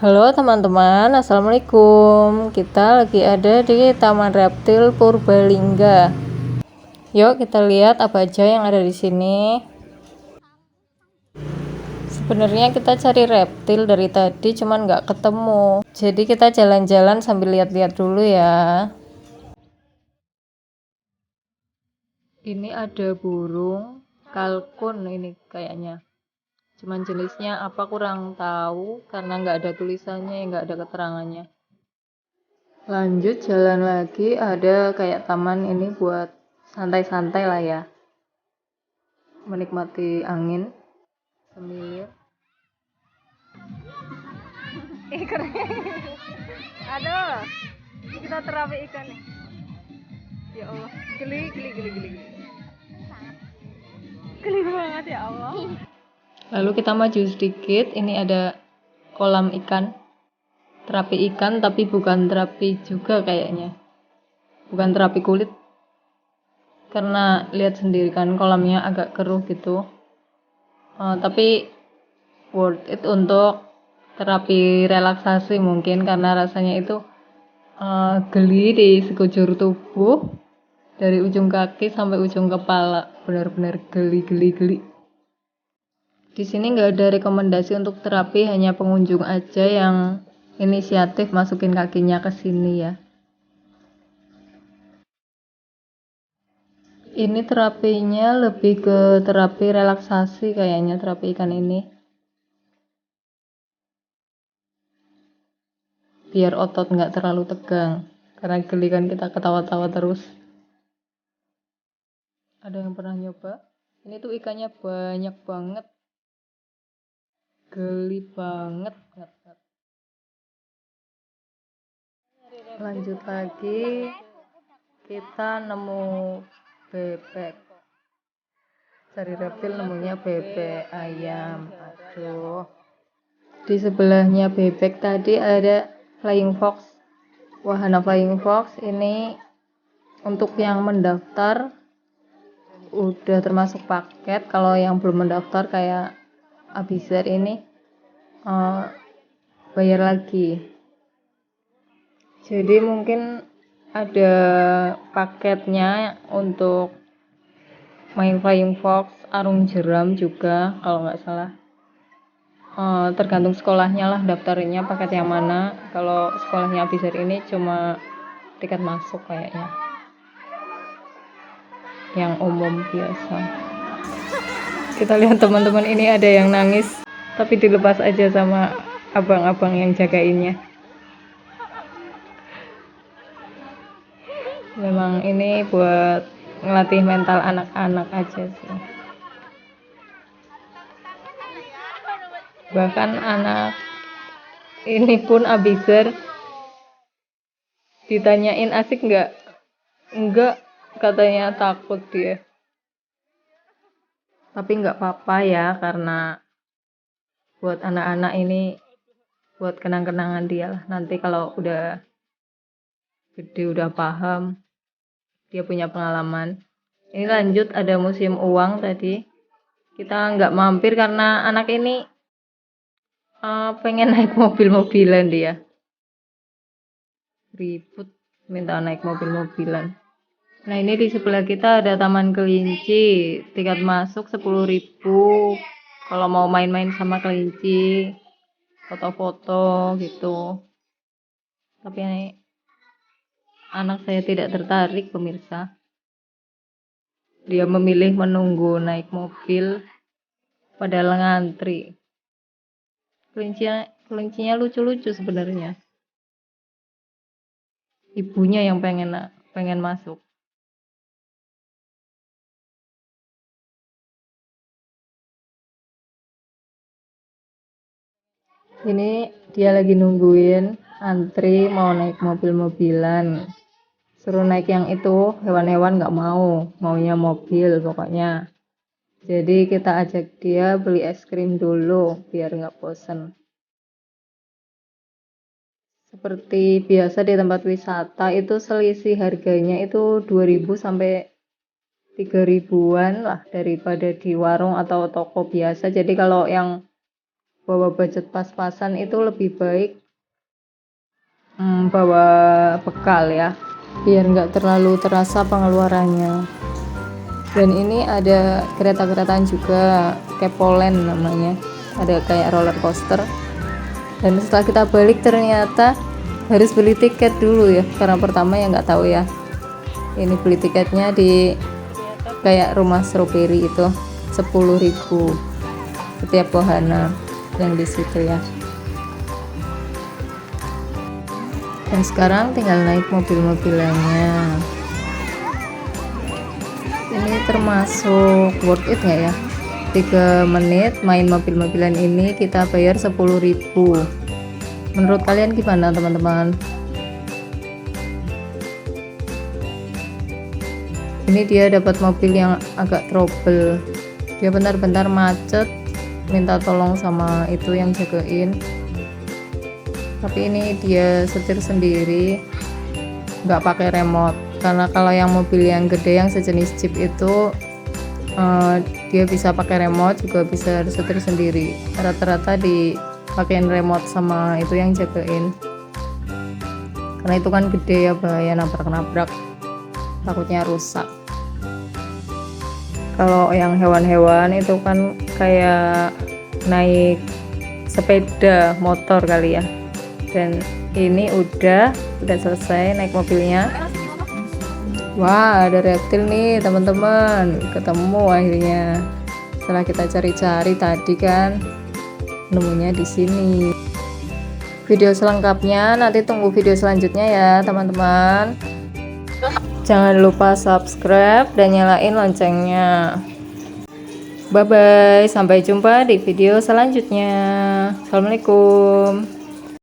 Halo teman-teman, assalamualaikum. Kita lagi ada di Taman Reptil Purbalingga. Yuk kita lihat apa aja yang ada di sini. Sebenarnya kita cari reptil dari tadi, cuman nggak ketemu. Jadi kita jalan-jalan sambil lihat-lihat dulu ya. Ini ada burung kalkun ini kayaknya. Cuman jenisnya apa kurang tahu karena nggak ada tulisannya, nggak ada keterangannya. Lanjut jalan lagi, ada kayak taman ini buat santai-santai lah ya, menikmati angin sambil ikan. Aduh, kita terapi ikan nih. Ya Allah, geli banget ya Allah. Lalu kita maju sedikit, ini ada kolam ikan, terapi ikan tapi bukan terapi juga kayaknya, bukan terapi kulit, karena lihat sendiri kan kolamnya agak keruh gitu. Tapi worth it untuk terapi relaksasi mungkin, karena rasanya itu geli di sekujur tubuh dari ujung kaki sampai ujung kepala, benar-benar geli. Di sini nggak ada rekomendasi untuk terapi, hanya pengunjung aja yang inisiatif masukin kakinya ke sini ya. Ini terapinya lebih ke terapi relaksasi kayaknya, terapi ikan ini. Biar otot nggak terlalu tegang, karena geli kan kita ketawa-tawa terus. Ada yang pernah nyoba? Ini tuh ikannya banyak banget, geli banget. Lanjut lagi, kita nemu bebek. Cari reptil nemunya bebek, ayam. Aduh. Di sebelahnya bebek tadi ada flying fox. Wahana flying fox ini untuk yang mendaftar udah termasuk paket. Kalau yang belum mendaftar kayak Abizer ini bayar lagi. Jadi mungkin ada paketnya untuk main flying fox, arung jeram juga kalau nggak salah. Tergantung sekolahnya lah daftarnya paket yang mana. Kalau sekolahnya Abizer ini cuma tiket masuk kayaknya, yang umum biasa. Kita lihat teman-teman ini ada yang nangis, tapi dilepas aja sama abang-abang yang jagainnya. Memang ini buat ngelatih mental anak-anak aja sih. Bahkan anak ini pun Abizer ditanyain asik nggak? Enggak, katanya takut dia. Tapi nggak apa-apa ya, karena buat anak-anak ini buat kenang-kenangan dia lah. Nanti kalau udah gede, udah paham, dia punya pengalaman. Ini lanjut, ada museum uang tadi. Kita nggak mampir karena anak ini pengen naik mobil-mobilan dia. Ribut minta naik mobil-mobilan. Nah ini di sebelah kita ada taman kelinci. Tiket masuk 10.000 kalau mau main-main sama kelinci, foto-foto gitu. Tapi anak saya tidak tertarik pemirsa. Dia memilih menunggu naik mobil padahal ngantri. Kelincinya lucu-lucu sebenarnya. Ibunya yang pengen masuk. Ini dia lagi nungguin antri mau naik mobil-mobilan. Suruh naik yang itu, hewan-hewan nggak mau, maunya mobil pokoknya. Jadi kita ajak dia beli es krim dulu biar nggak bosen. Seperti biasa di tempat wisata itu selisih harganya itu 2.000 sampai 3.000-an lah daripada di warung atau toko biasa. Jadi kalau yang bawa budget pas-pasan itu lebih baik bawa bekal ya, biar nggak terlalu terasa pengeluarannya. Dan ini ada kereta-keretaan juga, Kepolen namanya, ada kayak roller coaster. Dan setelah kita balik ternyata harus beli tiket dulu ya, karena pertama ya nggak tahu ya. Ini beli tiketnya di kayak rumah strawberry itu 10.000 setiap wahana yang di situ ya. Dan sekarang tinggal naik mobil-mobilannya. Ini termasuk worth it nggak ya? 3 menit main mobil-mobilan ini kita bayar 10.000. Menurut kalian gimana teman-teman? Ini dia dapat mobil yang agak trouble, dia bentar-bentar macet, minta tolong sama itu yang jagain. Tapi ini dia setir sendiri, nggak pakai remote, karena kalau yang mobil yang gede yang sejenis Jeep itu dia bisa pakai remote, juga bisa setir sendiri. Rata-rata dipakein remote sama itu yang jagain, karena itu kan gede ya, bahaya nabrak-nabrak, takutnya rusak. Kalau yang hewan-hewan itu kan kayak naik sepeda motor kali ya. Dan ini udah selesai naik mobilnya. Wah, ada reptil nih teman-teman, ketemu akhirnya. Setelah kita cari-cari tadi kan, nemunya di sini. Video selengkapnya nanti tunggu video selanjutnya ya teman-teman. Jangan lupa subscribe dan nyalain loncengnya. Bye bye, sampai jumpa di video selanjutnya. Assalamualaikum.